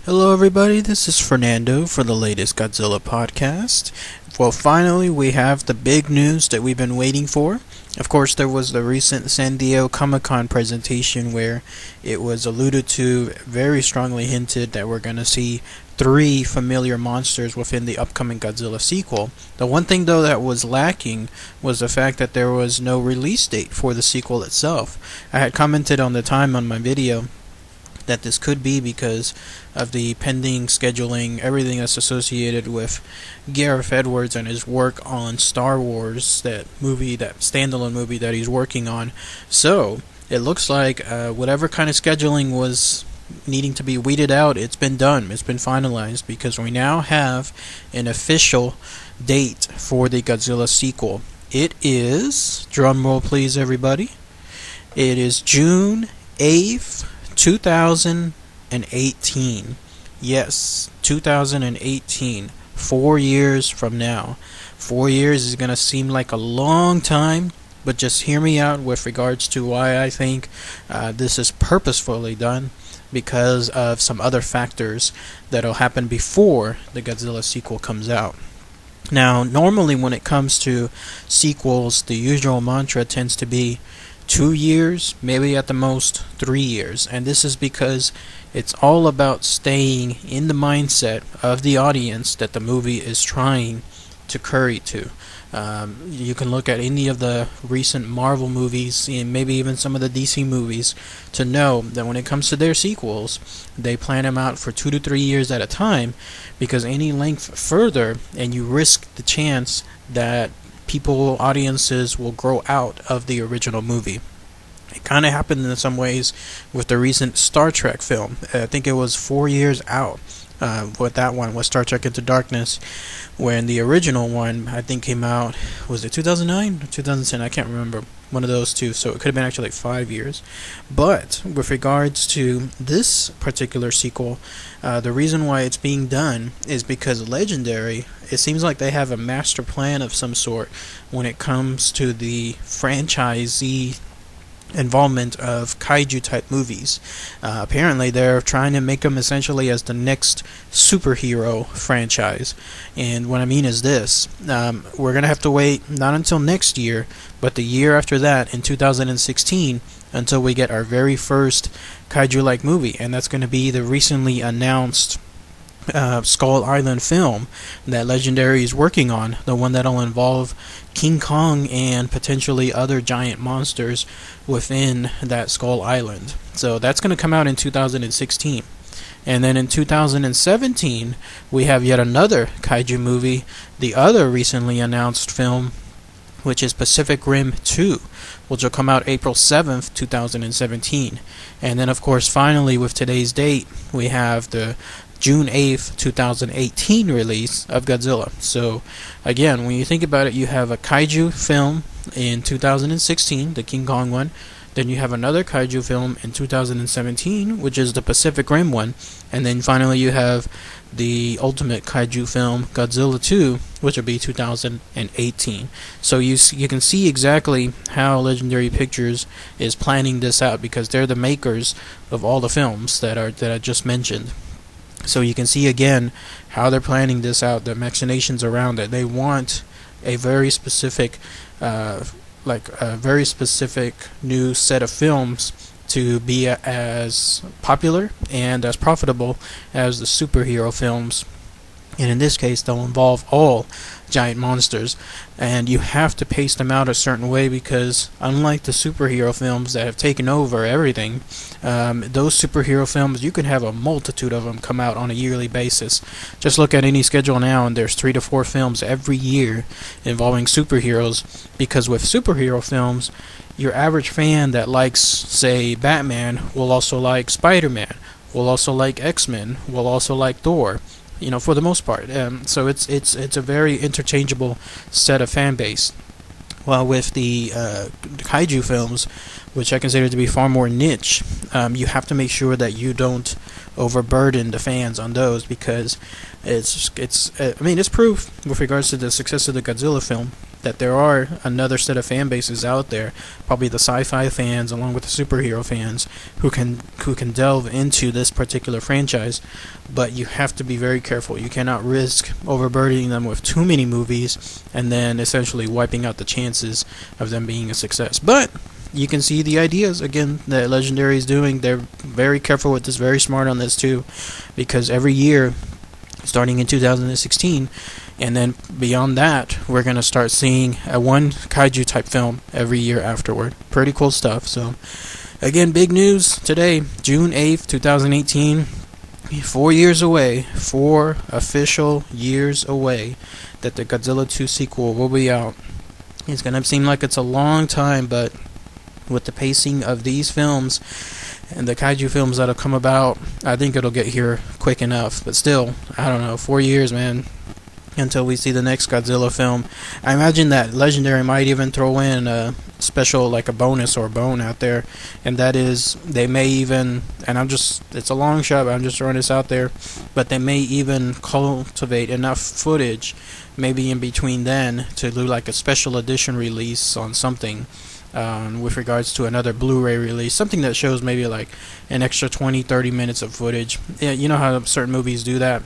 Hello, everybody. This is Fernando for the latest Godzilla podcast. Well, finally, we have the big news that we've been waiting for. Of course, there was the recent San Diego Comic-Con presentation where it was alluded to, very strongly hinted that we're going to see 3 familiar monsters within the upcoming Godzilla sequel. The one thing, though, that was lacking was the fact that there was no release date for the sequel itself. I had commented on the time on my video that this could be because of the pending scheduling, everything that's associated with Gareth Edwards and his work on Star Wars, that standalone movie that he's working on. So, it looks like whatever kind of scheduling was needing to be weeded out, it's been done, it's been finalized, because we now have an official date for the Godzilla sequel. It is, drumroll please everybody, it is June 8th, 2018. Yes, 2018. 4 years from now. 4 years is going to seem like a long time, but just hear me out with regards to why I think this is purposefully done, because of some other factors that'll happen before the Godzilla sequel comes out. Now, normally when it comes to sequels, the usual mantra tends to be 2 years, maybe at the most 3 years, and this is because it's all about staying in the mindset of the audience that the movie is trying to curry to. You can look at any of the recent Marvel movies and maybe even some of the DC movies to know that when it comes to their sequels, they plan them out for 2 to 3 years at a time, because any length further and you risk the chance that audiences will grow out of the original movie. It kind of happened in some ways with the recent Star Trek film. I think it was 4 years out with that one, with Star Trek Into Darkness, when the original one, I think, came out, was it 2009 or 2010? I can't remember. One of those two, so it could have been actually like 5 years. But with regards to this particular sequel, the reason why it's being done is because Legendary, it seems like they have a master plan of some sort when it comes to the franchisee involvement of kaiju type movies. Apparently they're trying to make them essentially as the next superhero franchise, and what I mean is this: we're gonna have to wait not until next year, but the year after that, in 2016, until we get our very first kaiju like movie, and that's going to be the recently announced Skull Island film that Legendary is working on, the one that'll involve King Kong and potentially other giant monsters within that Skull Island. So that's going to come out in 2016. And then in 2017, we have yet another kaiju movie, the other recently announced film, which is Pacific Rim 2, which will come out April 7th, 2017. And then, of course, finally, with today's date, we have the June 8th, 2018 release of Godzilla. So, again, when you think about it, you have a kaiju film in 2016, the King Kong one. Then you have another kaiju film in 2017, which is the Pacific Rim one. And then finally you have the ultimate kaiju film, Godzilla 2, which will be 2018. So you can see exactly how Legendary Pictures is planning this out, because they're the makers of all the films that I just mentioned. So you can see again how they're planning this out, the machinations around it. They want a very specific new set of films to be as popular and as profitable as the superhero films. And in this case, they'll involve all giant monsters, and you have to pace them out a certain way, because unlike the superhero films that have taken over everything, those superhero films, you can have a multitude of them come out on a yearly basis. Just look at any schedule now, and there's 3 to 4 films every year involving superheroes, because with superhero films, your average fan that likes, say, Batman will also like Spider-Man, will also like X-Men, will also like Thor, for the most part. So it's a very interchangeable set of fan base. While with the kaiju films, which I consider to be far more niche, you have to make sure that you don't overburden the fans on those, because it's proof with regards to the success of the Godzilla film. that there are another set of fan bases out there, probably the sci-fi fans along with the superhero fans, who can delve into this particular franchise. But you have to be very careful. You cannot risk overburdening them with too many movies and then essentially wiping out the chances of them being a success. But you can see the ideas again that Legendary is doing. They're very careful with this, very smart on this too, because every year, starting in 2016, and then beyond that, we're gonna start seeing a one kaiju type film every year afterward. Pretty cool stuff. So, again, big news today, June 8th, 2018. 4 years away, 4 official years away, that the Godzilla 2 sequel will be out. It's gonna seem like it's a long time, but with the pacing of these films and the kaiju films that'll come about, I think it'll get here quick enough. But still, I don't know, 4 years, man, until we see the next Godzilla film. I imagine that Legendary might even throw in a special, like a bonus or a bone out there, and that is they may even, and it's a long shot, but I'm just throwing this out there, but they may even cultivate enough footage maybe in between then to do like a special edition release on something, with regards to another Blu-ray release, something that shows maybe like an extra 20-30 minutes of footage. Yeah, you know how certain movies do that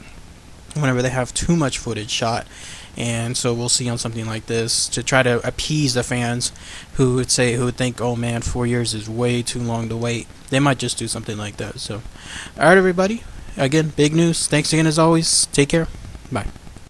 whenever they have too much footage shot. And so we'll see on something like this to try to appease the fans who would think, oh man, 4 years is way too long to wait. They might just do something like that. So, alright everybody, again, big news. Thanks again as always. Take care. Bye.